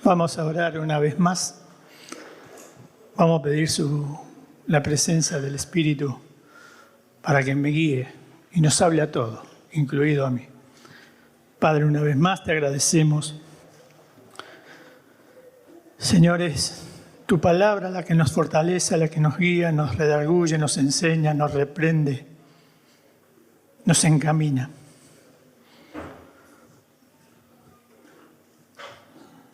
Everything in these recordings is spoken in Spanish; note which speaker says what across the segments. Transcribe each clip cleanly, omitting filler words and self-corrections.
Speaker 1: Vamos a orar una vez más. Vamos a pedir la presencia del Espíritu para que me guíe y nos hable a todos, incluido a mí. Padre, una vez más te agradecemos. Señor, es tu palabra la que nos fortalece, la que nos guía, nos redarguye, nos enseña, nos reprende, nos encamina.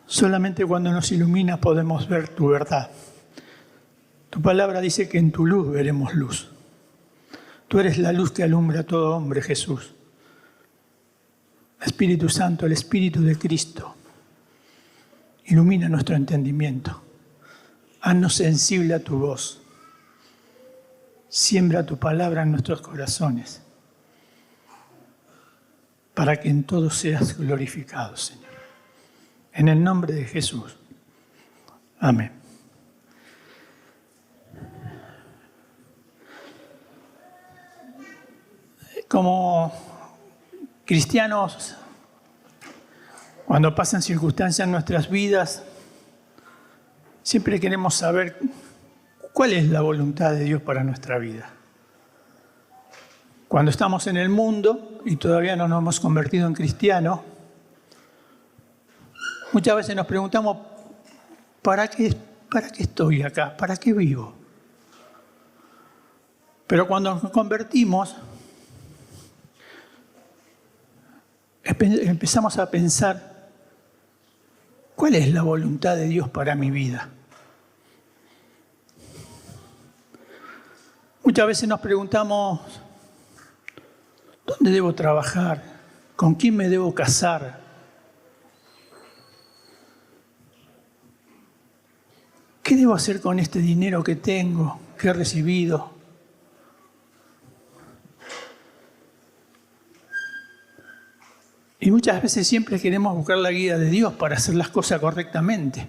Speaker 1: Solamente cuando nos ilumina podemos ver tu verdad. Tu palabra dice que en tu luz veremos luz. Tú eres la luz que alumbra a todo hombre, Jesús. Espíritu Santo, el Espíritu de Cristo, ilumina nuestro entendimiento. Haznos sensible a tu voz. Siembra tu palabra en nuestros corazones para que en todo seas glorificado, Señor. En el nombre de Jesús. Amén. Como cristianos, cuando pasan circunstancias en nuestras vidas, siempre queremos saber cuál es la voluntad de Dios para nuestra vida. Cuando estamos en el mundo y todavía no nos hemos convertido en cristianos, muchas veces nos preguntamos, ¿para qué estoy acá? ¿Para qué vivo? Pero cuando nos convertimos, empezamos a pensar, ¿cuál es la voluntad de Dios para mi vida? Muchas veces nos preguntamos, ¿dónde debo trabajar? ¿Con quién me debo casar? ¿Qué debo hacer con este dinero que tengo, que he recibido? Y muchas veces siempre queremos buscar la guía de Dios para hacer las cosas correctamente.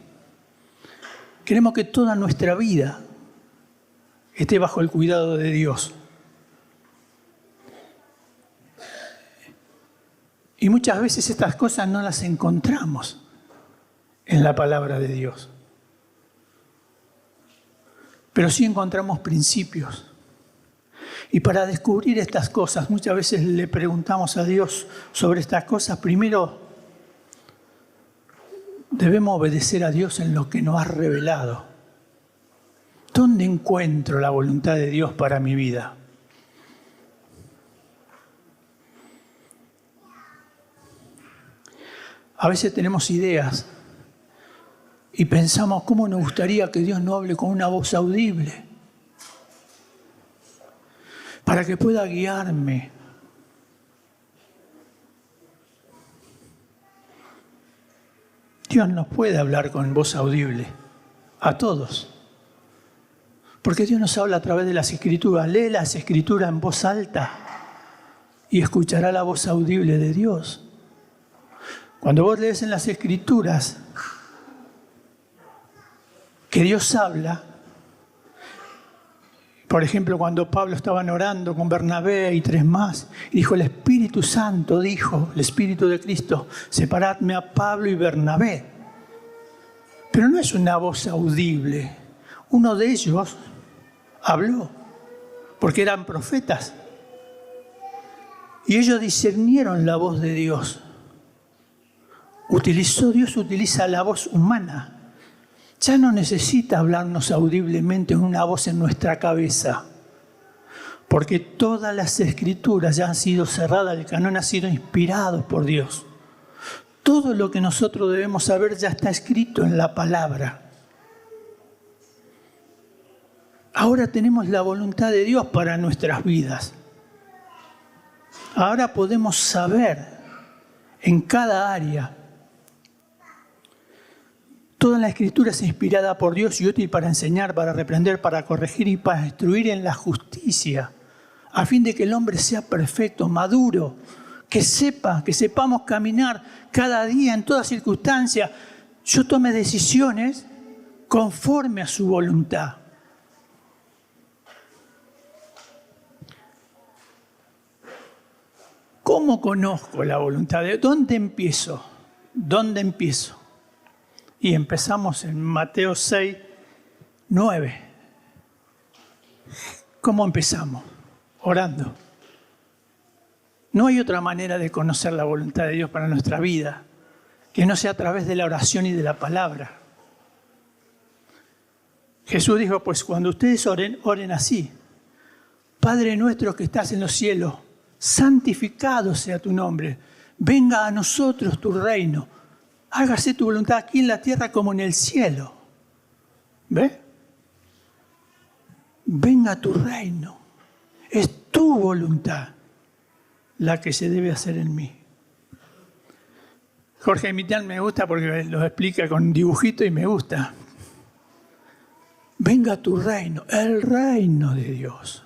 Speaker 1: Queremos que toda nuestra vida esté bajo el cuidado de Dios. Y muchas veces estas cosas no las encontramos en la palabra de Dios. Pero sí encontramos principios. Y para descubrir estas cosas, muchas veces le preguntamos a Dios sobre estas cosas. Primero, debemos obedecer a Dios en lo que nos ha revelado. ¿Dónde encuentro la voluntad de Dios para mi vida? A veces tenemos ideas y pensamos, ¿cómo nos gustaría que Dios nos hable con una voz audible? Para que pueda guiarme. Dios nos puede hablar con voz audible, a todos. Porque Dios nos habla a través de las Escrituras. Lee las Escrituras en voz alta y escuchará la voz audible de Dios. Cuando vos lees en las Escrituras que Dios habla, por ejemplo, cuando Pablo estaba orando con Bernabé y 3 más, dijo, el Espíritu Santo dijo, el Espíritu de Cristo, separadme a Pablo y Bernabé. Pero no es una voz audible. Uno de ellos habló, porque eran profetas. Y ellos discernieron la voz de Dios. Dios utiliza la voz humana. Ya no necesita hablarnos audiblemente en una voz en nuestra cabeza, porque todas las Escrituras ya han sido cerradas, el canon ha sido inspirado por Dios. Todo lo que nosotros debemos saber ya está escrito en la palabra. Ahora tenemos la voluntad de Dios para nuestras vidas. Ahora podemos saber en cada área. Toda la Escritura es inspirada por Dios y útil para enseñar, para reprender, para corregir y para instruir en la justicia, a fin de que el hombre sea perfecto, maduro, que sepamos caminar cada día en toda circunstancia. Yo tome decisiones conforme a su voluntad. ¿Cómo conozco la voluntad de Dios? ¿Dónde empiezo? Y empezamos en Mateo 6, 9. ¿Cómo empezamos? Orando. No hay otra manera de conocer la voluntad de Dios para nuestra vida que no sea a través de la oración y de la palabra. Jesús dijo, pues cuando ustedes oren, oren así. Padre nuestro que estás en los cielos, santificado sea tu nombre. Venga a nosotros tu reino. Hágase tu voluntad aquí en la tierra como en el cielo. ¿Ve? Venga tu reino. Es tu voluntad la que se debe hacer en mí. Jorge Mittal me gusta porque lo explica con dibujito y me gusta. Venga tu reino, el reino de Dios.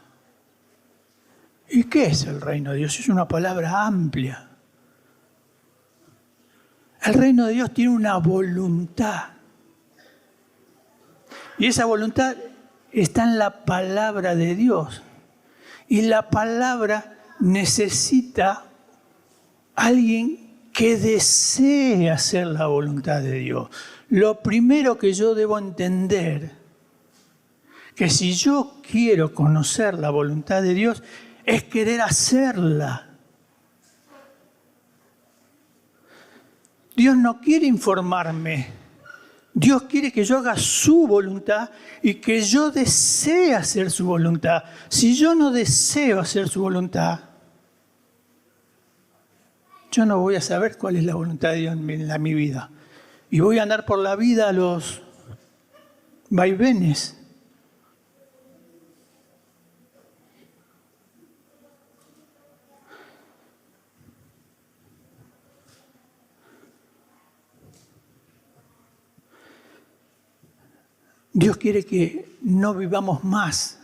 Speaker 1: ¿Y qué es el reino de Dios? Es una palabra amplia. El reino de Dios tiene una voluntad. Y esa voluntad está en la palabra de Dios. Y la palabra necesita alguien que desee hacer la voluntad de Dios. Lo primero que yo debo entender, que si yo quiero conocer la voluntad de Dios, es querer hacerla. Dios no quiere informarme. Dios quiere que yo haga su voluntad y que yo desee hacer su voluntad. Si yo no deseo hacer su voluntad, yo no voy a saber cuál es la voluntad de Dios en mi vida. Y voy a andar por la vida a los vaivenes. Dios quiere que no vivamos más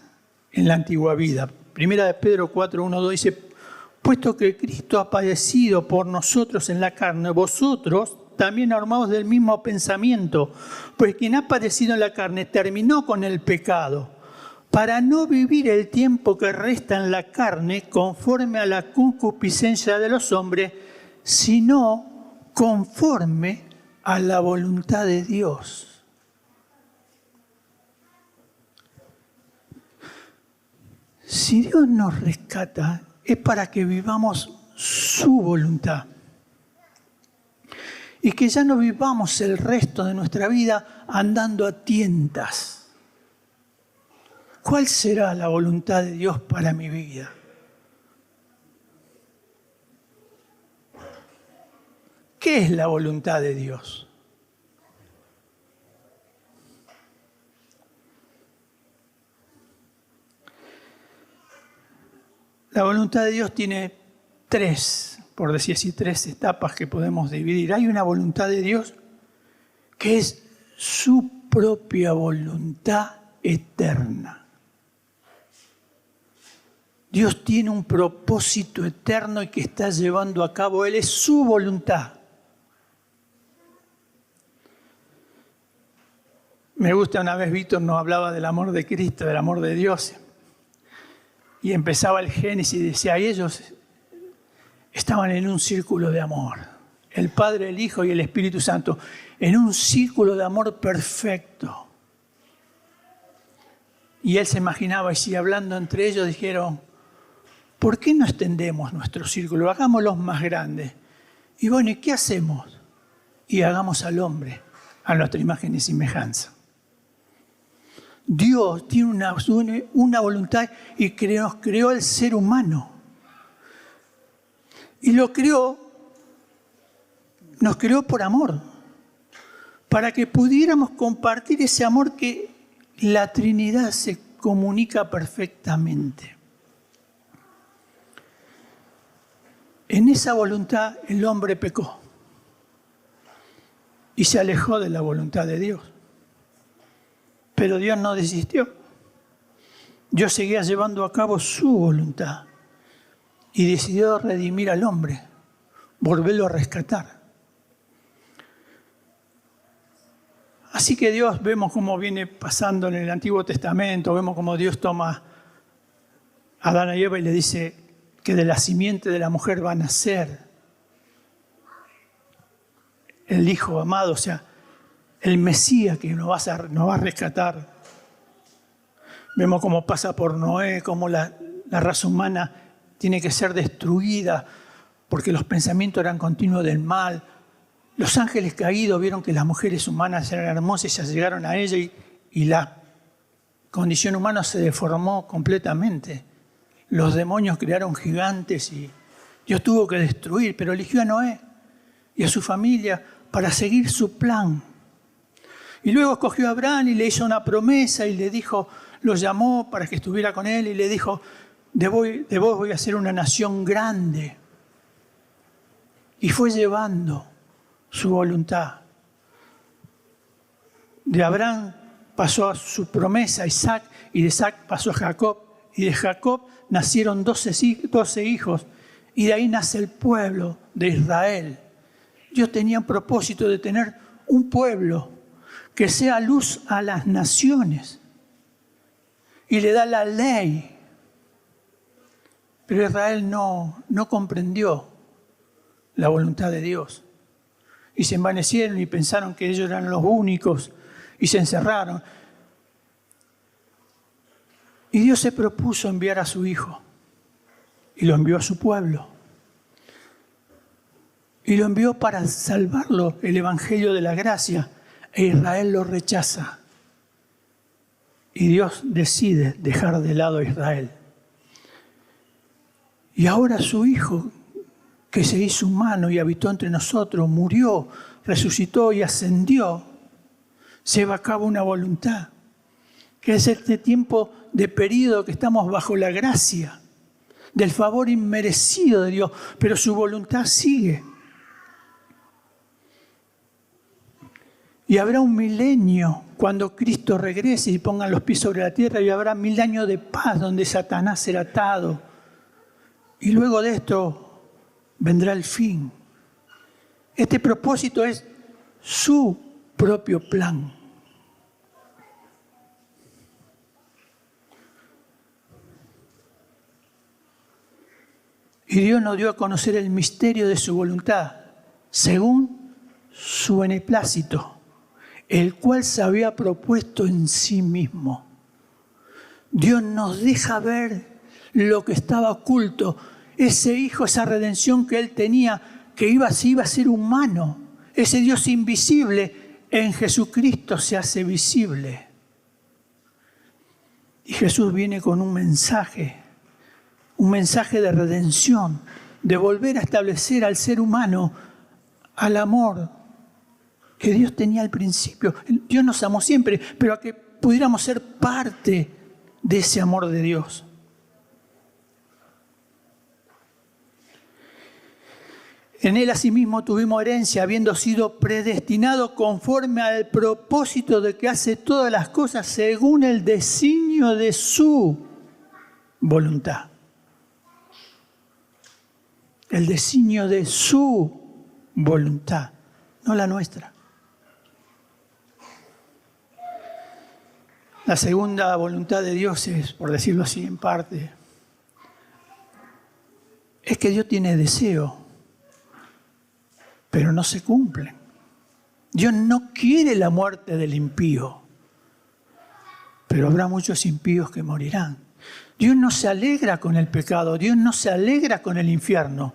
Speaker 1: en la antigua vida. Primera de Pedro 4, 1, 2 dice, puesto que Cristo ha padecido por nosotros en la carne, vosotros también armados del mismo pensamiento, pues quien ha padecido en la carne terminó con el pecado, para no vivir el tiempo que resta en la carne conforme a la concupiscencia de los hombres, sino conforme a la voluntad de Dios. Si Dios nos rescata, es para que vivamos su voluntad. Y que ya no vivamos el resto de nuestra vida andando a tientas. ¿Cuál será la voluntad de Dios para mi vida? ¿Qué es la voluntad de Dios? La voluntad de Dios tiene tres, por decir así, tres etapas que podemos dividir. Hay una voluntad de Dios que es su propia voluntad eterna. Dios tiene un propósito eterno y que está llevando a cabo. Él es su voluntad. Me gusta, una vez Víctor nos hablaba del amor de Cristo, del amor de Dios. Y empezaba el Génesis y decía, y ellos estaban en un círculo de amor. El Padre, el Hijo y el Espíritu Santo, en un círculo de amor perfecto. Y él se imaginaba, y si hablando entre ellos dijeron, ¿por qué no extendemos nuestro círculo? Hagámoslos más grandes. Y bueno, ¿y qué hacemos? Y hagamos al hombre a nuestra imagen y semejanza. Dios tiene una voluntad y nos creó el ser humano. Y nos creó por amor, para que pudiéramos compartir ese amor que la Trinidad se comunica perfectamente. En esa voluntad el hombre pecó y se alejó de la voluntad de Dios. Pero Dios no desistió. Dios seguía llevando a cabo su voluntad y decidió redimir al hombre, volverlo a rescatar. Así que Dios, vemos cómo viene pasando en el Antiguo Testamento, vemos cómo Dios toma a Adán y Eva y le dice que de la simiente de la mujer va a nacer el Hijo amado. O sea, el Mesías que nos va a rescatar. Vemos cómo pasa por Noé, cómo la raza humana tiene que ser destruida porque los pensamientos eran continuos del mal. Los ángeles caídos vieron que las mujeres humanas eran hermosas y se llegaron a ella y la condición humana se deformó completamente. Los demonios crearon gigantes y Dios tuvo que destruir, pero eligió a Noé y a su familia para seguir su plan. Y luego escogió a Abraham y le hizo una promesa y le dijo, lo llamó para que estuviera con él y le dijo, de vos voy a hacer una nación grande. Y fue llevando su voluntad. De Abraham pasó a su promesa a Isaac, y de Isaac pasó a Jacob, y de Jacob nacieron 12 hijos, y de ahí nace el pueblo de Israel. Dios tenía un propósito de tener un pueblo que sea luz a las naciones, y le da la ley. Pero Israel no comprendió la voluntad de Dios. Y se envanecieron y pensaron que ellos eran los únicos y se encerraron. Y Dios se propuso enviar a su Hijo y lo envió a su pueblo. Y lo envió para salvarlo, el Evangelio de la gracia, e Israel lo rechaza. Y Dios decide dejar de lado a Israel. Y ahora su Hijo, que se hizo humano y habitó entre nosotros, murió, resucitó y ascendió, lleva a cabo una voluntad, que es este tiempo de período que estamos bajo la gracia, del favor inmerecido de Dios, pero su voluntad sigue. Y habrá un milenio cuando Cristo regrese y ponga los pies sobre la tierra, y habrá 1000 años de paz donde Satanás será atado. Y luego de esto vendrá el fin. Este propósito es su propio plan. Y Dios nos dio a conocer el misterio de su voluntad, según su beneplácito, el cual se había propuesto en sí mismo. Dios nos deja ver lo que estaba oculto, ese Hijo, esa redención que Él tenía, que iba a ser humano. Ese Dios invisible en Jesucristo se hace visible. Y Jesús viene con un mensaje de redención, de volver a establecer al ser humano al amor que Dios tenía al principio. Dios nos amó siempre, pero a que pudiéramos ser parte de ese amor de Dios. En Él asimismo tuvimos herencia, habiendo sido predestinados conforme al propósito de que hace todas las cosas según el designio de su voluntad. El designio de su voluntad, no la nuestra. La segunda voluntad de Dios es, por decirlo así en parte, es que Dios tiene deseo, pero no se cumplen. Dios no quiere la muerte del impío, pero habrá muchos impíos que morirán. Dios no se alegra con el pecado, Dios no se alegra con el infierno,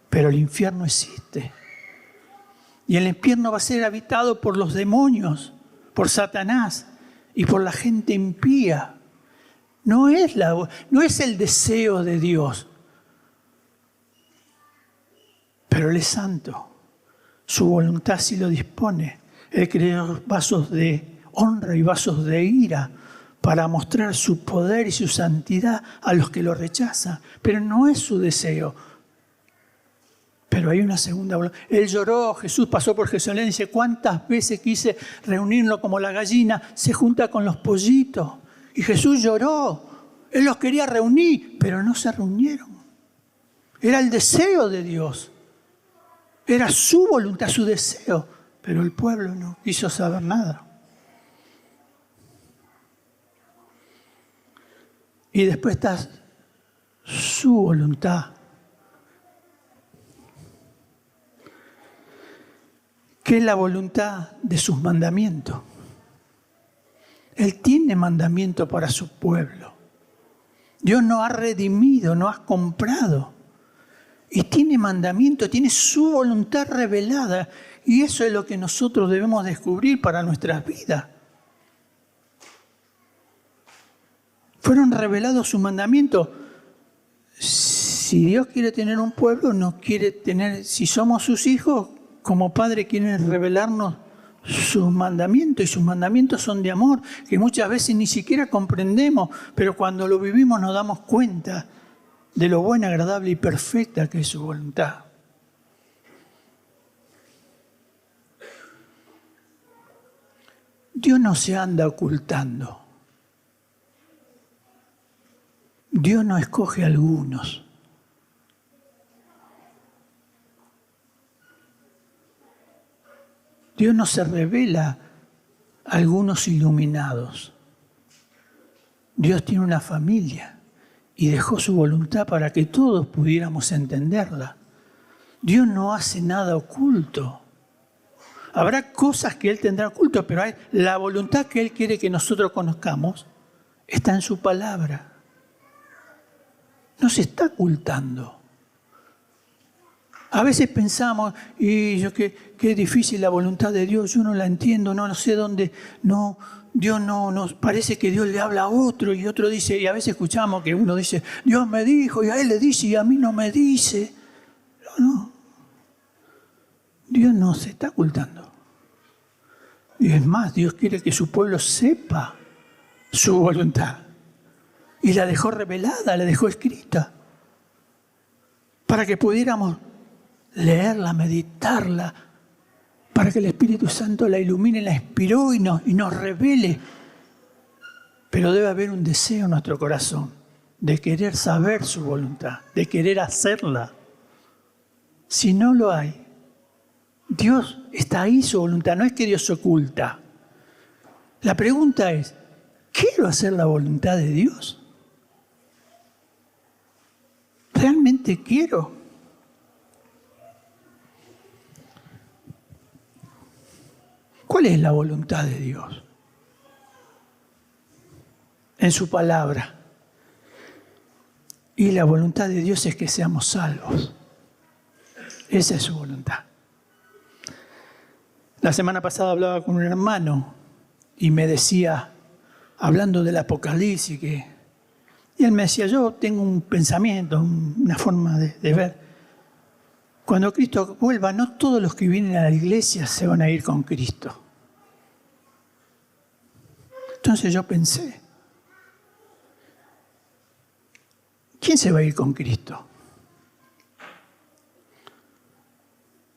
Speaker 1: pero el infierno existe. Y el infierno va a ser habitado por los demonios, por Satanás y por la gente impía. No es el deseo de Dios, pero Él es santo. Su voluntad sí lo dispone. Él creó vasos de honra y vasos de ira para mostrar su poder y su santidad a los que lo rechazan. Pero no es su deseo. Pero hay una segunda voluntad. Él lloró, Jesús pasó por Jerusalén y dice, ¿cuántas veces quise reunirlo como la gallina se junta con los pollitos? Y Jesús lloró. Él los quería reunir, pero no se reunieron. Era el deseo de Dios. Era su voluntad, su deseo, pero el pueblo no quiso saber nada. Y después está su voluntad, ¿Qué es la voluntad de sus mandamientos? Él tiene mandamiento para su pueblo. Dios nos ha redimido, nos ha comprado. Y tiene mandamiento, tiene su voluntad revelada. Y eso es lo que nosotros debemos descubrir para nuestras vidas. Fueron revelados sus mandamientos. Si Dios quiere tener un pueblo, nos quiere tener, si somos sus hijos, como Padre quiere revelarnos sus mandamientos, y sus mandamientos son de amor, que muchas veces ni siquiera comprendemos, pero cuando lo vivimos nos damos cuenta de lo buena, agradable y perfecta que es su voluntad. Dios no se anda ocultando. Dios no escoge a algunos. Dios no se revela a algunos iluminados. Dios tiene una familia y dejó su voluntad para que todos pudiéramos entenderla. Dios no hace nada oculto. Habrá cosas que Él tendrá oculto, pero la voluntad que Él quiere que nosotros conozcamos está en su palabra. No se está ocultando. A veces pensamos, qué difícil la voluntad de Dios, yo no la entiendo, no sé dónde, Dios no, parece que Dios le habla a otro y otro dice, y a veces escuchamos que uno dice, Dios me dijo, y a Él le dice, y a mí no me dice. No. Dios no se está ocultando. Y es más, Dios quiere que su pueblo sepa su voluntad. Y la dejó revelada, la dejó escrita, para que pudiéramos leerla, meditarla, para que el Espíritu Santo la ilumine, la inspiró y nos revele. Pero debe haber un deseo en nuestro corazón de querer saber su voluntad, de querer hacerla. Si no lo hay, Dios está ahí, su voluntad, no es que Dios se oculta. La pregunta es, ¿quiero hacer la voluntad de Dios? ¿Realmente quiero? ¿Cuál es la voluntad de Dios? En su palabra. Y la voluntad de Dios es que seamos salvos. Esa es su voluntad. La semana pasada hablaba con un hermano y me decía, hablando del Apocalipsis, y él me decía, yo tengo un pensamiento, una forma de ver. Cuando Cristo vuelva, no todos los que vienen a la iglesia se van a ir con Cristo. Entonces yo pensé, ¿quién se va a ir con Cristo?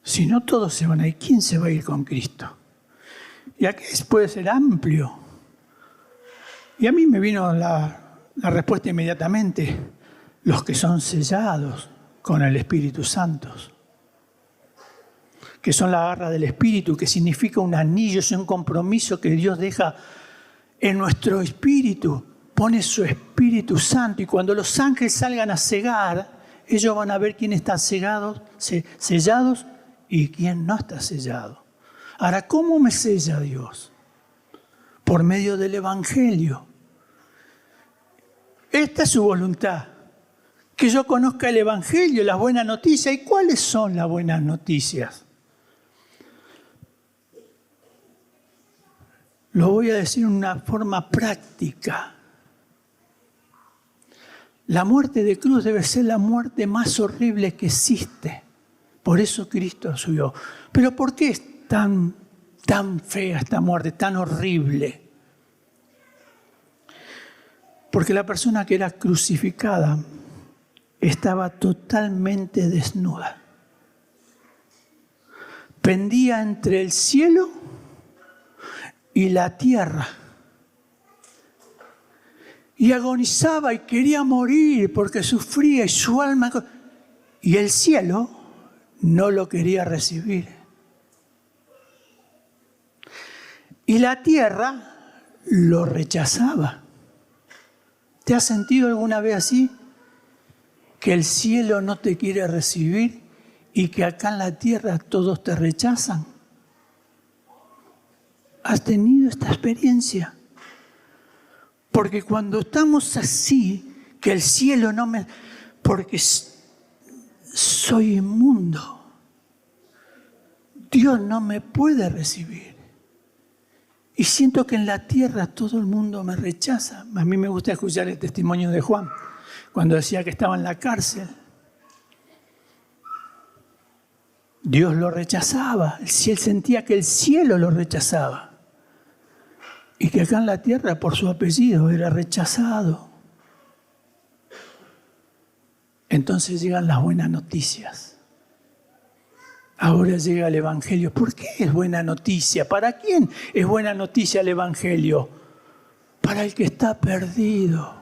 Speaker 1: Si no todos se van a ir, ¿quién se va a ir con Cristo? Y aquí puede ser amplio. Y a mí me vino la respuesta inmediatamente, los que son sellados con el Espíritu Santo, que son la garra del Espíritu, que significa un anillo, es un compromiso que Dios deja en nuestro espíritu, pone su Espíritu Santo, y cuando los ángeles salgan a cegar, ellos van a ver quién está sellados y quién no está sellado. Ahora, ¿cómo me sella Dios? Por medio del Evangelio. Esta es su voluntad, que yo conozca el Evangelio, las buenas noticias. ¿Y cuáles son las buenas noticias? Lo voy a decir en una forma práctica. La muerte de cruz debe ser la muerte más horrible que existe. Por eso Cristo subió. Pero ¿por qué es tan fea esta muerte, tan horrible? Porque la persona que era crucificada estaba totalmente desnuda. Pendía entre el cielo y la tierra. Y agonizaba y quería morir porque sufría y su alma... Y el cielo no lo quería recibir. Y la tierra lo rechazaba. ¿Te has sentido alguna vez así? Que el cielo no te quiere recibir y que acá en la tierra todos te rechazan. ¿Has tenido esta experiencia? Porque cuando estamos así, que el cielo no me... Porque soy inmundo. Dios no me puede recibir. Y siento que en la tierra todo el mundo me rechaza. A mí me gusta escuchar el testimonio de Juan, cuando decía que estaba en la cárcel. Dios lo rechazaba. Él sentía que el cielo lo rechazaba. Y que acá en la tierra, por su apellido, era rechazado. Entonces llegan las buenas noticias. Ahora llega el Evangelio. ¿Por qué es buena noticia? ¿Para quién es buena noticia el Evangelio? Para el que está perdido.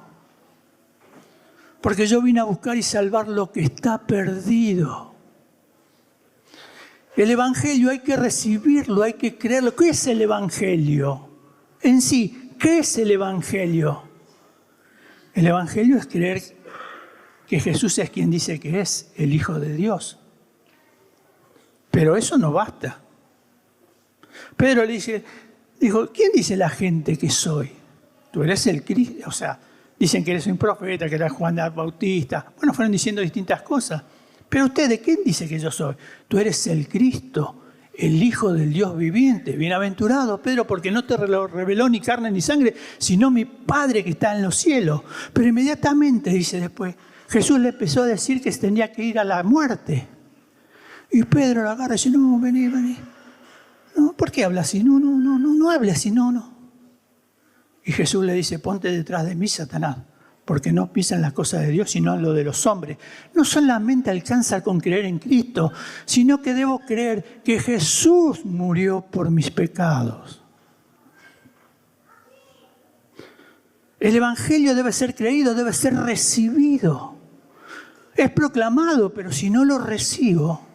Speaker 1: Porque yo vine a buscar y salvar lo que está perdido. El Evangelio hay que recibirlo, hay que creerlo. ¿Qué es el Evangelio? En sí, ¿qué es el Evangelio? El Evangelio es creer que Jesús es quien dice que es el Hijo de Dios. Pero eso no basta. Pedro le dijo, ¿quién dice la gente que soy? Tú eres el Cristo. O sea, dicen que eres un profeta, que eres Juan el Bautista. Bueno, fueron diciendo distintas cosas. Pero ustedes, ¿quién dice que yo soy? Tú eres el Cristo, el Hijo del Dios viviente. Bienaventurado, Pedro, porque no te lo reveló ni carne ni sangre, sino mi Padre que está en los cielos. Pero inmediatamente, dice después, Jesús le empezó a decir que tenía que ir a la muerte. Y Pedro lo agarra y dice, no, vení. No, ¿por qué habla así? No hable así, no. Y Jesús le dice, ponte detrás de mí, Satanás, porque no piensan las cosas de Dios, sino en lo de los hombres. No solamente alcanza con creer en Cristo, sino que debo creer que Jesús murió por mis pecados. El Evangelio debe ser creído, debe ser recibido. Es proclamado, pero si no lo recibo,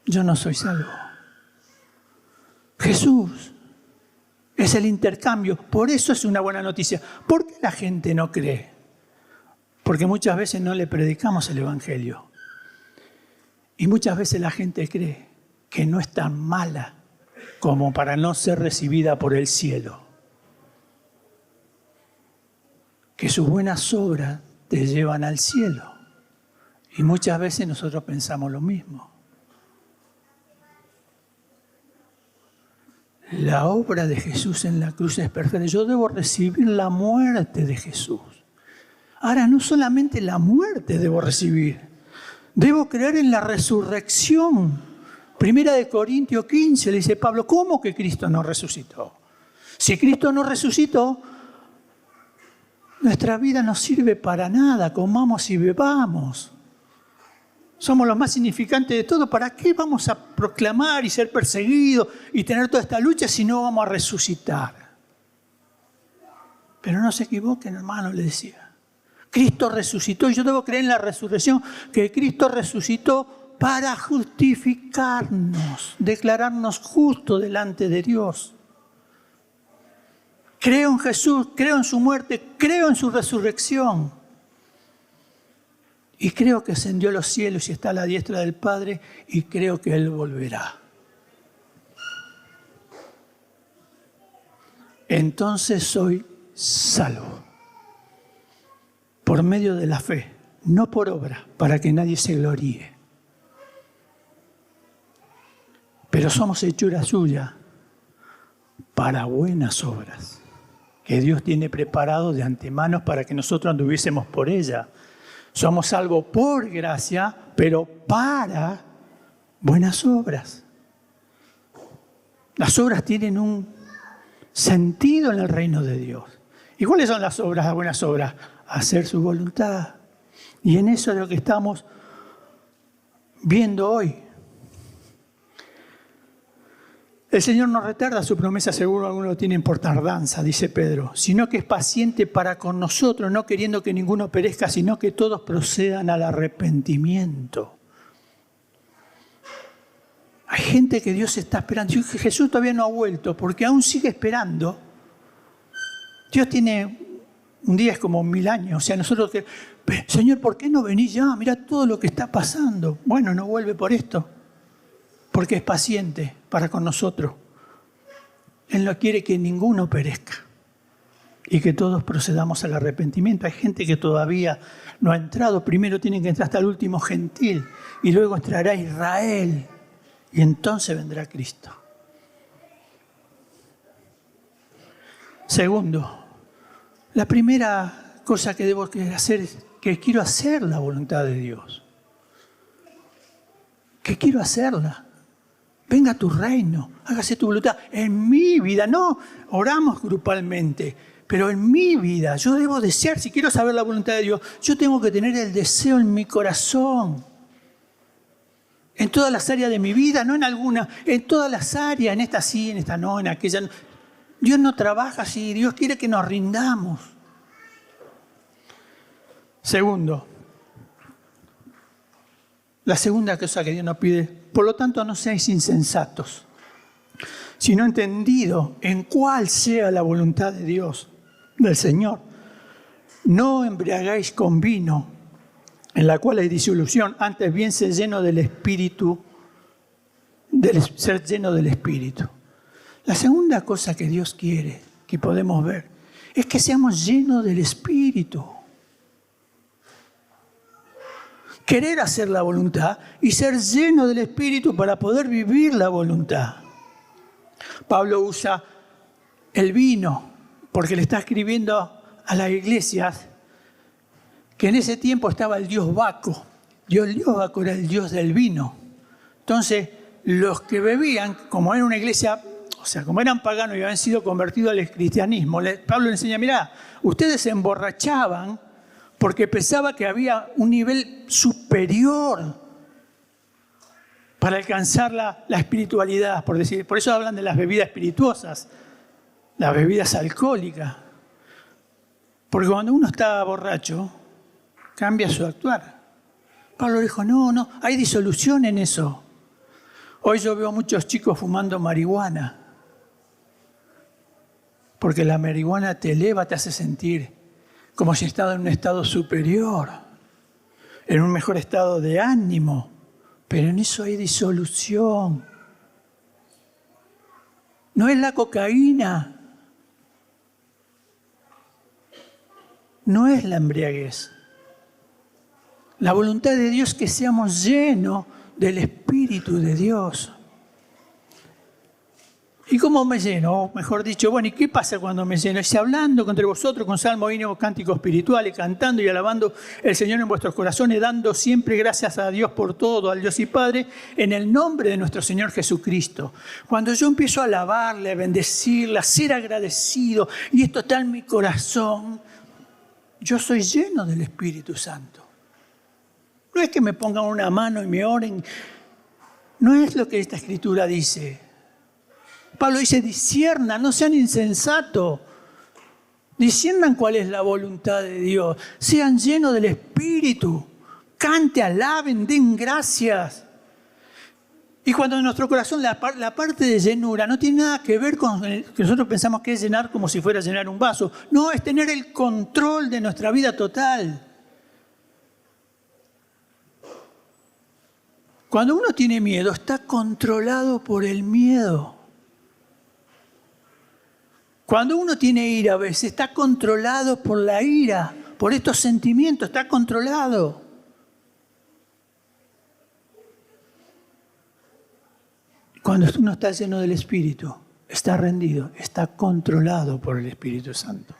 Speaker 1: yo no soy salvo. Jesús es el intercambio. Por eso es una buena noticia. ¿Por qué la gente no cree? Porque muchas veces no le predicamos el Evangelio. Y muchas veces la gente cree que no es tan mala como para no ser recibida por el cielo. Que sus buenas obras te llevan al cielo. Y muchas veces nosotros pensamos lo mismo. La obra de Jesús en la cruz es perfecta. Yo debo recibir la muerte de Jesús. Ahora, no solamente la muerte debo recibir. Debo creer en la resurrección. Primera de Corintios 15 le dice Pablo, ¿cómo que Cristo no resucitó? Si Cristo no resucitó, nuestra vida no sirve para nada. Comamos y bebamos. Somos los más significantes de todo. ¿Para qué vamos a proclamar y ser perseguidos y tener toda esta lucha si no vamos a resucitar? Pero no se equivoquen, hermano, le decía. Cristo resucitó y yo debo creer en la resurrección, que Cristo resucitó para justificarnos, declararnos justos delante de Dios. Creo en Jesús, creo en su muerte, creo en su resurrección. Y creo que ascendió a los cielos y está a la diestra del Padre y creo que Él volverá. Entonces soy salvo. Por medio de la fe, no por obra, para que nadie se gloríe. Pero somos hechura suya para buenas obras, que Dios tiene preparado de antemano para que nosotros anduviésemos por ella. Somos salvos por gracia, pero para buenas obras. Las obras tienen un sentido en el reino de Dios. ¿Y cuáles son las obras, las buenas obras? Hacer su voluntad. Y en eso es lo que estamos viendo hoy. El Señor no retarda su promesa, seguro algunos lo tienen por tardanza, dice Pedro, sino que es paciente para con nosotros, no queriendo que ninguno perezca, sino que todos procedan al arrepentimiento. Hay gente que Dios está esperando. Jesús todavía no ha vuelto, porque aún sigue esperando. Dios tiene, un día es como 1000 años, o sea, nosotros que, Señor, ¿por qué no venís ya? Mira todo lo que está pasando. Bueno, no vuelve por esto. Porque es paciente para con nosotros. Él no quiere que ninguno perezca y que todos procedamos al arrepentimiento. Hay gente que todavía no ha entrado. Primero tienen que entrar hasta el último gentil y luego entrará Israel y entonces vendrá Cristo. Segundo, la primera cosa que debo hacer es que quiero hacer la voluntad de Dios. Que quiero hacerla. Venga tu reino, hágase tu voluntad en mi vida. No, oramos grupalmente, pero en mi vida. Yo debo desear, si quiero saber la voluntad de Dios, yo tengo que tener el deseo en mi corazón. En todas las áreas de mi vida, no en alguna, en todas las áreas, en esta sí, en esta no, en aquella no. Dios no trabaja así, Dios quiere que nos rindamos. Segundo, la segunda cosa que Dios nos pide, por lo tanto no seáis insensatos, sino entendido en cuál sea la voluntad de Dios, del Señor. No embriagáis con vino, en la cual hay disolución, antes bien ser lleno del Espíritu, ser lleno del Espíritu. La segunda cosa que Dios quiere, que podemos ver, es que seamos llenos del Espíritu. Querer hacer la voluntad y ser lleno del Espíritu para poder vivir la voluntad. Pablo usa el vino porque le está escribiendo a las iglesias que en ese tiempo estaba el dios Baco. El dios Baco era el dios del vino. Entonces, los que bebían, como era una iglesia, o sea, como eran paganos y habían sido convertidos al cristianismo, Pablo le enseña, mirá, ustedes se emborrachaban porque pensaba que había un nivel superior para alcanzar la espiritualidad, por decir. Por eso hablan de las bebidas espirituosas, las bebidas alcohólicas. Porque cuando uno está borracho, cambia su actuar. Pablo dijo, no, hay disolución en eso. Hoy yo veo muchos chicos fumando marihuana, porque la marihuana te eleva, te hace sentir como si estaba en un estado superior, en un mejor estado de ánimo. Pero en eso hay disolución. No es la cocaína. No es la embriaguez. La voluntad de Dios es que seamos llenos del Espíritu de Dios. ¿Y cómo me lleno? O mejor dicho, bueno, ¿y qué pasa cuando me lleno? Es hablando entre vosotros con salmos, himnos, cánticos espirituales, cantando y alabando el Señor en vuestros corazones, dando siempre gracias a Dios por todo, al Dios y Padre, en el nombre de nuestro Señor Jesucristo. Cuando yo empiezo a alabarle, a bendecirle, a ser agradecido, y esto está en mi corazón, yo soy lleno del Espíritu Santo. No es que me pongan una mano y me oren, no es lo que esta Escritura dice. Pablo dice, disciernan, no sean insensatos. Disciernan cuál es la voluntad de Dios. Sean llenos del Espíritu. Cante, alaben, den gracias. Y cuando en nuestro corazón la parte de llenura no tiene nada que ver con que nosotros pensamos que es llenar como si fuera llenar un vaso. No, es tener el control de nuestra vida total. Cuando uno tiene miedo, está controlado por el miedo. Cuando uno tiene ira a veces, está controlado por la ira, por estos sentimientos, está controlado. Cuando uno está lleno del Espíritu, está rendido, está controlado por el Espíritu Santo.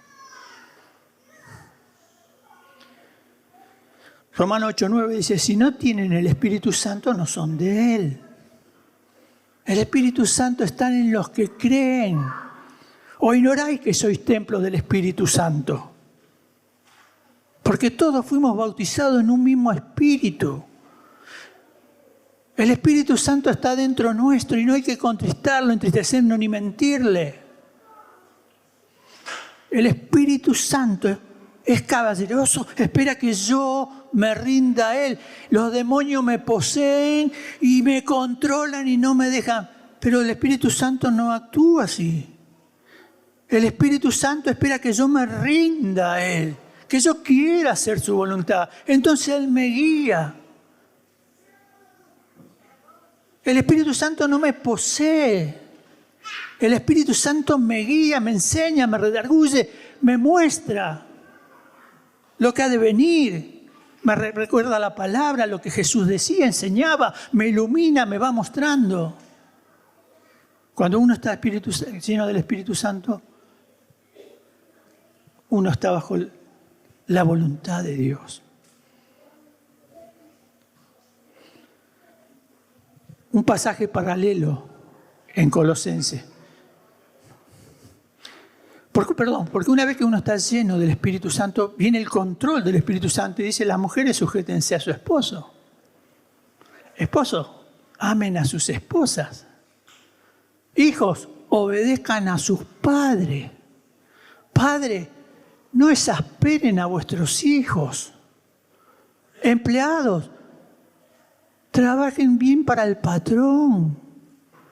Speaker 1: Romanos 8:9 dice, si no tienen el Espíritu Santo, no son de Él. El Espíritu Santo está en los que creen. ¿O ignoráis que sois templo del Espíritu Santo? Porque todos fuimos bautizados en un mismo Espíritu. El Espíritu Santo está dentro nuestro y no hay que contristarlo, entristecerlo ni mentirle. El Espíritu Santo es caballeroso, espera que yo me rinda a Él. Los demonios me poseen y me controlan y no me dejan. Pero el Espíritu Santo no actúa así. El Espíritu Santo espera que yo me rinda a Él, que yo quiera hacer su voluntad. Entonces Él me guía. El Espíritu Santo no me posee. El Espíritu Santo me guía, me enseña, me redarguye, me muestra lo que ha de venir. Me recuerda la palabra, lo que Jesús decía, enseñaba, me ilumina, me va mostrando. Cuando uno está lleno del Espíritu Santo, uno está bajo la voluntad de Dios. Un pasaje paralelo en Colosenses. Porque una vez que uno está lleno del Espíritu Santo, viene el control del Espíritu Santo y dice: las mujeres sujétense a su esposo. Esposos, amen a sus esposas. Hijos, obedezcan a sus padres. Padres, no exasperen a vuestros hijos. Empleados, trabajen bien para el patrón.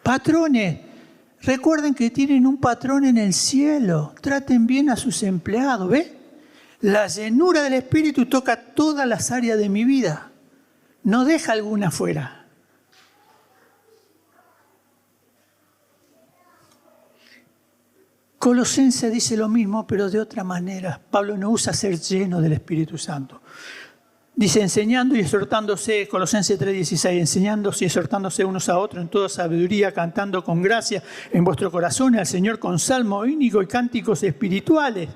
Speaker 1: Patrones, recuerden que tienen un patrón en el cielo. Traten bien a sus empleados. ¿Ve? La llenura del Espíritu toca todas las áreas de mi vida. No deja alguna fuera. Colosenses dice lo mismo, pero de otra manera. Pablo no usa ser lleno del Espíritu Santo. Dice: enseñando y exhortándose, Colosenses 3:16, enseñándose y exhortándose unos a otros en toda sabiduría, cantando con gracia en vuestro corazón al Señor con salmo hínico y cánticos espirituales.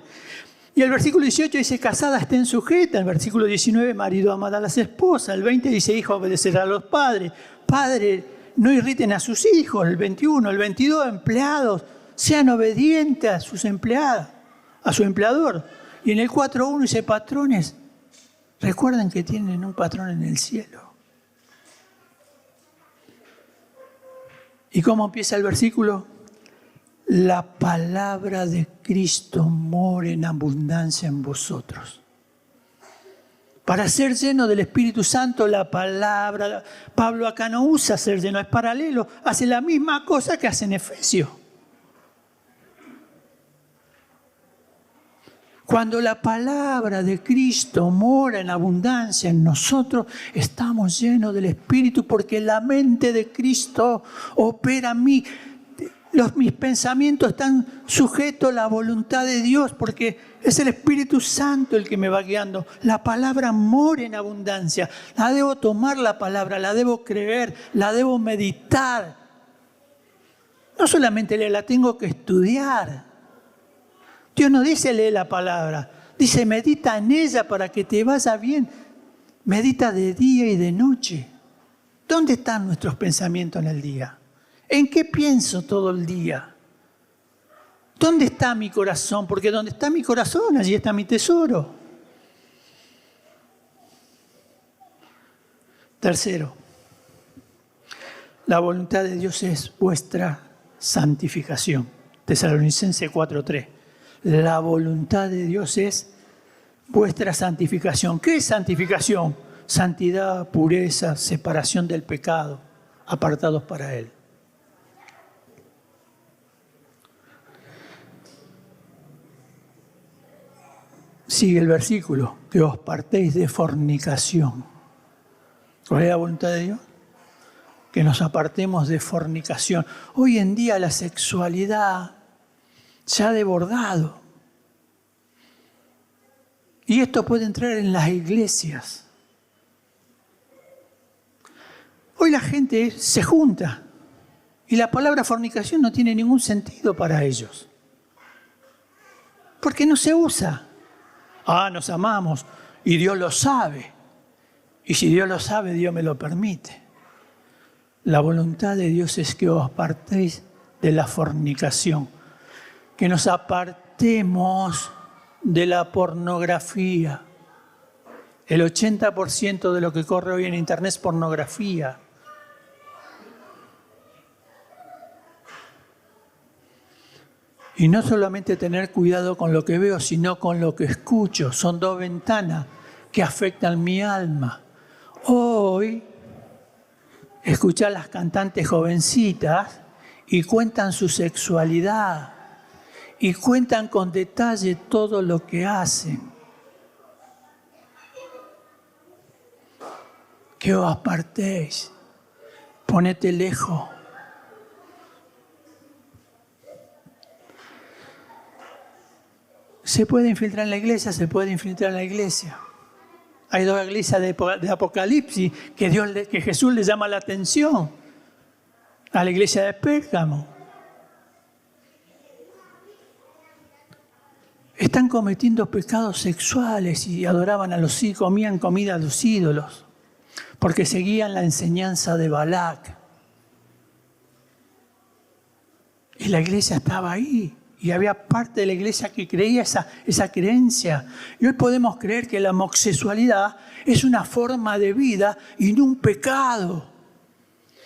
Speaker 1: Y el versículo 18 dice: casada estén sujetas. El versículo 19, marido amad a las esposas. El 20 dice: hijo obedecerá a los padres. Padres, no irriten a sus hijos. El 21, el 22, empleados, sean obedientes a sus empleados, a su empleador. Y en el 4:1 dice: patrones, recuerden que tienen un patrón en el cielo. ¿Y cómo empieza el versículo? La palabra de Cristo mora en abundancia en vosotros. Para ser lleno del Espíritu Santo, la palabra, Pablo acá no usa ser lleno, es paralelo, hace la misma cosa que hace en Efesios. Cuando la palabra de Cristo mora en abundancia en nosotros, estamos llenos del Espíritu, porque la mente de Cristo opera en mí. Mis pensamientos están sujetos a la voluntad de Dios, porque es el Espíritu Santo el que me va guiando. La palabra mora en abundancia. La debo tomar, la palabra, la debo creer, la debo meditar. No solamente leerla, la tengo que estudiar. Dios no dice lee la palabra, dice medita en ella para que te vaya bien. Medita de día y de noche. ¿Dónde están nuestros pensamientos en el día? ¿En qué pienso todo el día? ¿Dónde está mi corazón? Porque donde está mi corazón, allí está mi tesoro. Tercero, la voluntad de Dios es vuestra santificación. Tesalonicenses 4:3. La voluntad de Dios es vuestra santificación. ¿Qué es santificación? Santidad, pureza, separación del pecado, apartados para Él. Sigue el versículo: que os partéis de fornicación. ¿Cuál es la voluntad de Dios? Que nos apartemos de fornicación. Hoy en día la sexualidad se ha desbordado. Y esto puede entrar en las iglesias. Hoy la gente se junta y la palabra fornicación no tiene ningún sentido para ellos. Porque no se usa. Nos amamos y Dios lo sabe. Y si Dios lo sabe, Dios me lo permite. La voluntad de Dios es que os apartéis de la fornicación. Que nos apartemos de la pornografía. El 80% de lo que corre hoy en Internet es pornografía. Y no solamente tener cuidado con lo que veo, sino con lo que escucho. Son dos ventanas que afectan mi alma. Hoy, escuchar las cantantes jovencitas y cuentan su sexualidad. Y cuentan con detalle todo lo que hacen. Que os apartéis. Ponete lejos. Se puede infiltrar en la iglesia, se puede infiltrar en la iglesia. Hay dos iglesias de Apocalipsis que Jesús le llama la atención. A la iglesia de Pérgamo. Están cometiendo pecados sexuales y adoraban a los ídolos, comían comida a los ídolos, porque seguían la enseñanza de Balac. Y la iglesia estaba ahí. Y había parte de la iglesia que creía esa creencia. Y hoy podemos creer que la homosexualidad es una forma de vida y no un pecado.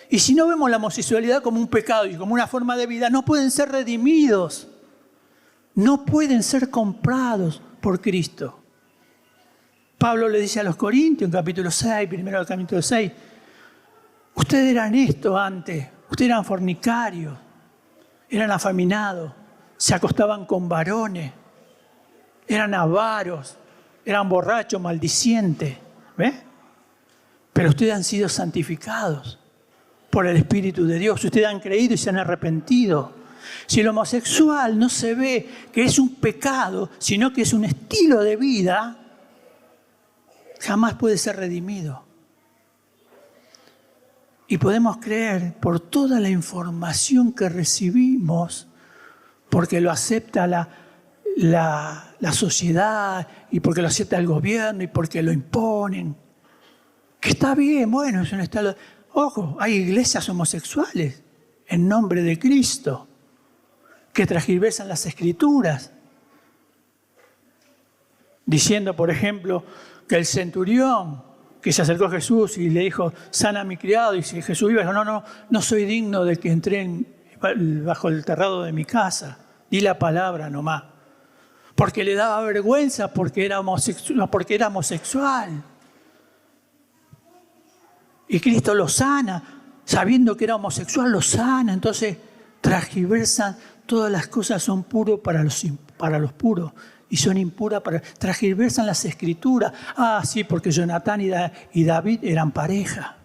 Speaker 1: Y si no vemos la homosexualidad como un pecado y como una forma de vida, no pueden ser redimidos. No pueden ser comprados por Cristo. Pablo le dice a los Corintios en capítulo 6, primero del capítulo 6, ustedes eran esto antes, ustedes eran fornicarios, eran afeminados, se acostaban con varones, eran avaros, eran borrachos, maldicientes. ¿Ves? Pero ustedes han sido santificados por el Espíritu de Dios. Ustedes han creído y se han arrepentido. Si el homosexual no se ve que es un pecado, sino que es un estilo de vida, jamás puede ser redimido. Y podemos creer por toda la información que recibimos, porque lo acepta la sociedad y porque lo acepta el gobierno y porque lo imponen, que está bien, bueno, es un estilo. Ojo, hay iglesias homosexuales en nombre de Cristo que transgresan las Escrituras, diciendo, por ejemplo, que el centurión que se acercó a Jesús y le dijo, sana a mi criado, y si Jesús iba, dijo, no soy digno de que entre bajo el terrado de mi casa. Di la palabra nomás. Porque le daba vergüenza porque era homosexual. Y Cristo lo sana, sabiendo que era homosexual, lo sana. Entonces transgiversan, todas las cosas son puras para los puros y son impuras para... Transgiversan las Escrituras. Ah, sí, porque Jonatán y David eran pareja.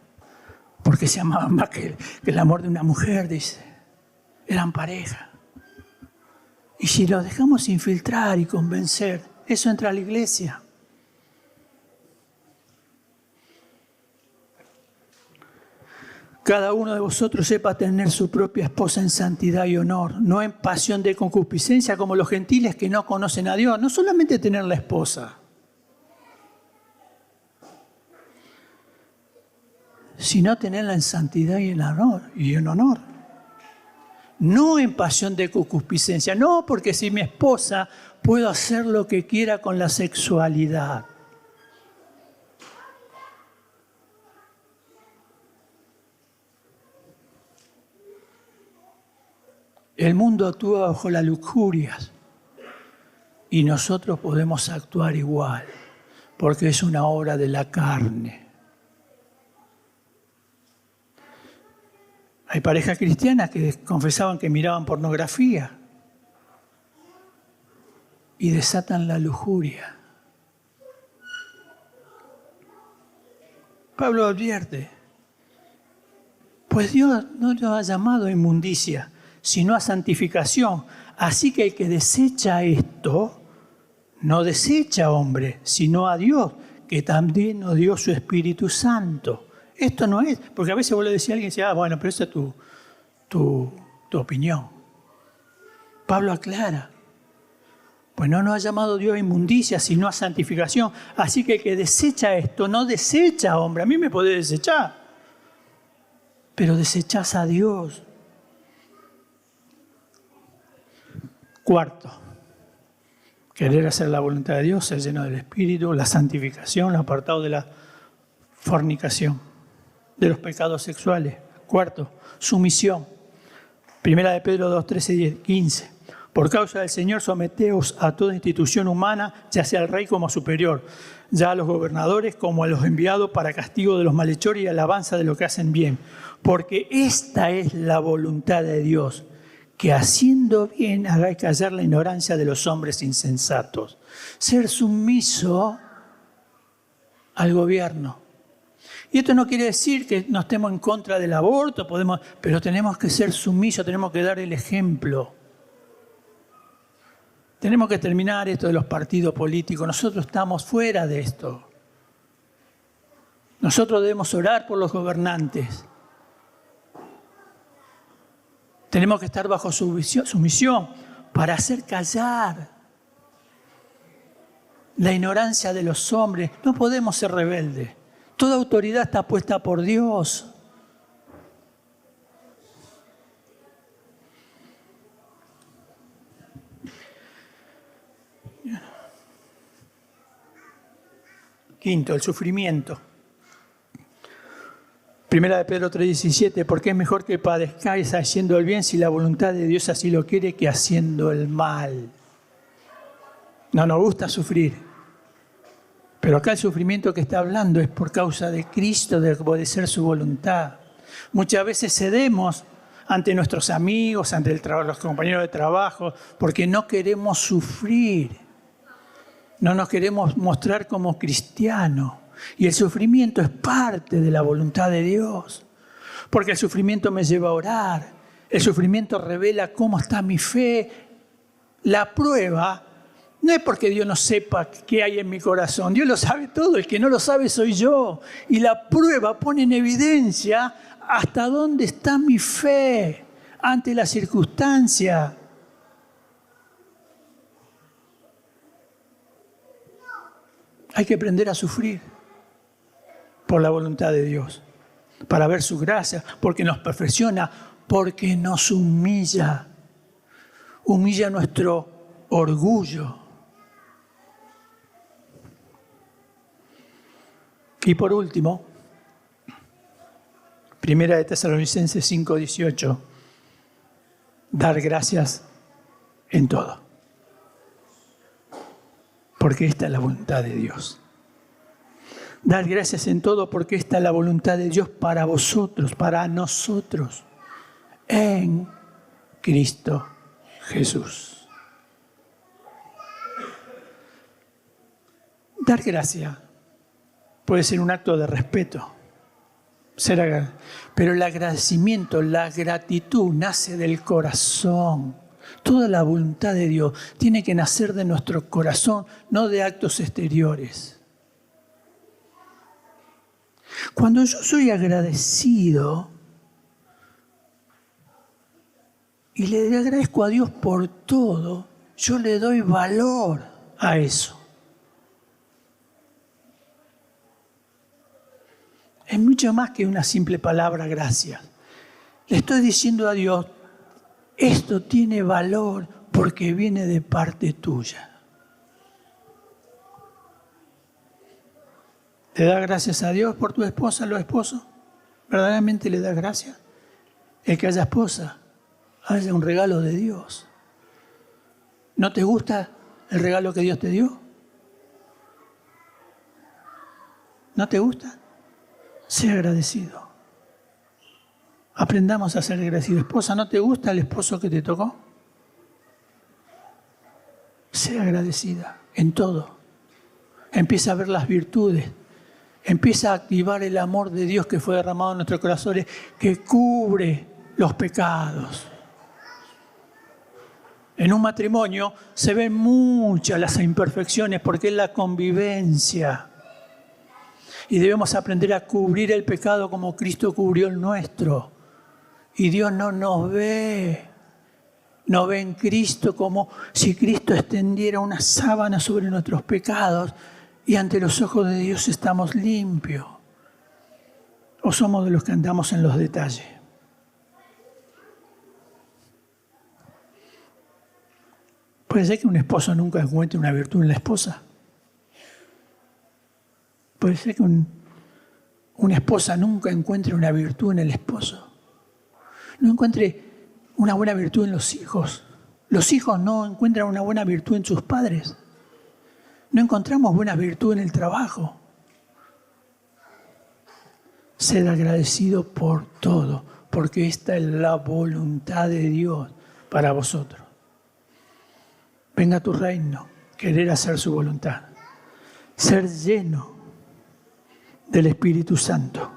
Speaker 1: Porque se amaban más que el amor de una mujer, dice. Eran pareja. Y si los dejamos infiltrar y convencer, eso entra a la iglesia. Cada uno de vosotros sepa tener su propia esposa en santidad y honor, no en pasión de concupiscencia como los gentiles que no conocen a Dios. No solamente tener la esposa, sino tenerla en santidad y en honor. No en pasión de concupiscencia, no porque si mi esposa puedo hacer lo que quiera con la sexualidad. El mundo actúa bajo las lujurias y nosotros podemos actuar igual, porque es una obra de la carne. Hay parejas cristianas que confesaban que miraban pornografía y desatan la lujuria. Pablo advierte, pues Dios no nos ha llamado a inmundicia, sino a santificación. Así que el que desecha esto, no desecha a hombre, sino a Dios, que también nos dio su Espíritu Santo. Esto no es, porque a veces vos le decís a alguien y dice, bueno, pero esa es tu opinión. Pablo aclara, pues no nos ha llamado Dios a inmundicia, sino a santificación. Así que el que desecha esto, no desecha a hombre. A mí me podés desechar, pero desechás a Dios. Cuarto, querer hacer la voluntad de Dios, ser lleno del Espíritu, la santificación, el apartado de la fornicación, de los pecados sexuales. Cuarto, sumisión. Primera de Pedro 2, 13 y 15. Por causa del Señor, someteos a toda institución humana, ya sea al rey como superior, ya a los gobernadores como a los enviados para castigo de los malhechores y alabanza de lo que hacen bien. Porque esta es la voluntad de Dios, que haciendo bien haga callar la ignorancia de los hombres insensatos. Ser sumiso al gobierno. Y esto no quiere decir que no estemos en contra del aborto, pero tenemos que ser sumisos, tenemos que dar el ejemplo. Tenemos que terminar esto de los partidos políticos. Nosotros estamos fuera de esto. Nosotros debemos orar por los gobernantes. Tenemos que estar bajo su misión para hacer callar la ignorancia de los hombres. No podemos ser rebeldes. Toda autoridad está puesta por Dios. Quinto, el sufrimiento. Primera de Pedro 3:17, porque es mejor que padezcáis haciendo el bien si la voluntad de Dios así lo quiere que haciendo el mal. No nos gusta sufrir, pero acá el sufrimiento que está hablando es por causa de Cristo, de obedecer su voluntad. Muchas veces cedemos ante nuestros amigos, ante los compañeros de trabajo, porque no queremos sufrir. No nos queremos mostrar como cristianos. Y el sufrimiento es parte de la voluntad de Dios. Porque el sufrimiento me lleva a orar. El sufrimiento revela cómo está mi fe. La prueba no es porque Dios no sepa qué hay en mi corazón. Dios lo sabe todo. El que no lo sabe soy yo. Y la prueba pone en evidencia hasta dónde está mi fe ante la circunstancia. Hay que aprender a sufrir por la voluntad de Dios, para ver su gracia, porque nos perfecciona, porque nos humilla nuestro orgullo. Y por último, Primera de Tesalonicenses 5:18, dar gracias en todo. Porque esta es la voluntad de Dios. Dar gracias en todo porque esta es la voluntad de Dios para vosotros, para nosotros, en Cristo Jesús. Dar gracias puede ser un acto de respeto, pero el agradecimiento, la gratitud nace del corazón. Toda la voluntad de Dios tiene que nacer de nuestro corazón, no de actos exteriores. Cuando yo soy agradecido y le agradezco a Dios por todo, yo le doy valor a eso. Es mucho más que una simple palabra gracias. Le estoy diciendo a Dios, esto tiene valor porque viene de parte tuya. ¿Le das gracias a Dios por tu esposa, los esposos? ¿Verdaderamente le das gracias? El que haya esposa, haya un regalo de Dios. ¿No te gusta el regalo que Dios te dio? ¿No te gusta? Sea agradecido. Aprendamos a ser agradecidos. Esposa, ¿no te gusta el esposo que te tocó? Sea agradecida en todo. Empieza a ver las virtudes. Empieza a activar el amor de Dios que fue derramado en nuestros corazones, que cubre los pecados. En un matrimonio se ven muchas las imperfecciones porque es la convivencia. Y debemos aprender a cubrir el pecado como Cristo cubrió el nuestro. Y Dios no nos ve. Nos ve en Cristo como si Cristo extendiera una sábana sobre nuestros pecados y ante los ojos de Dios estamos limpios. ¿O somos de los que andamos en los detalles? Puede ser que un esposo nunca encuentre una virtud en la esposa. Puede ser que una esposa nunca encuentre una virtud en el esposo. No encuentre una buena virtud en los hijos. Los hijos no encuentran una buena virtud en sus padres. No encontramos buena virtud en el trabajo. Sed agradecido por todo, porque esta es la voluntad de Dios para vosotros. Venga a tu reino, querer hacer su voluntad. Ser lleno del Espíritu Santo.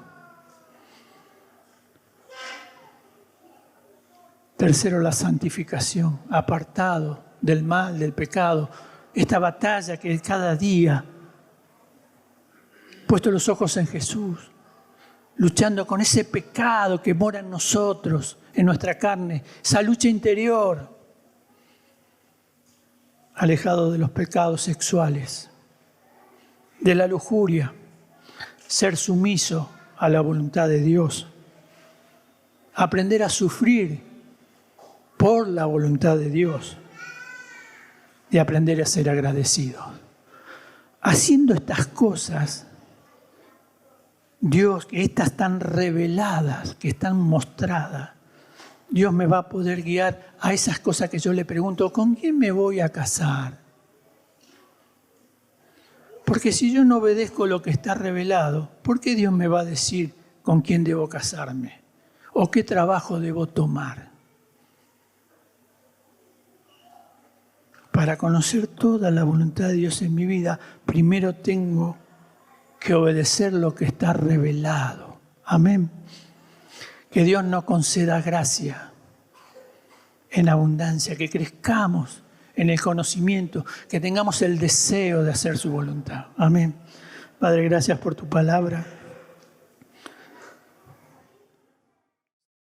Speaker 1: Tercero, la santificación, apartado del mal, del pecado, esta batalla que cada día, puesto los ojos en Jesús, luchando con ese pecado que mora en nosotros, en nuestra carne, esa lucha interior, alejado de los pecados sexuales, de la lujuria, ser sumiso a la voluntad de Dios, aprender a sufrir por la voluntad de Dios y aprender a ser agradecido. Haciendo estas cosas, Dios, que estas están reveladas, que están mostradas, Dios me va a poder guiar a esas cosas que yo le pregunto, ¿con quién me voy a casar? Porque si yo no obedezco lo que está revelado, ¿por qué Dios me va a decir con quién debo casarme? ¿O qué trabajo debo tomar? Para conocer toda la voluntad de Dios en mi vida, primero tengo que obedecer lo que está revelado. Amén. Que Dios nos conceda gracia en abundancia, que crezcamos en el conocimiento, que tengamos el deseo de hacer su voluntad. Amén. Padre, gracias por tu palabra.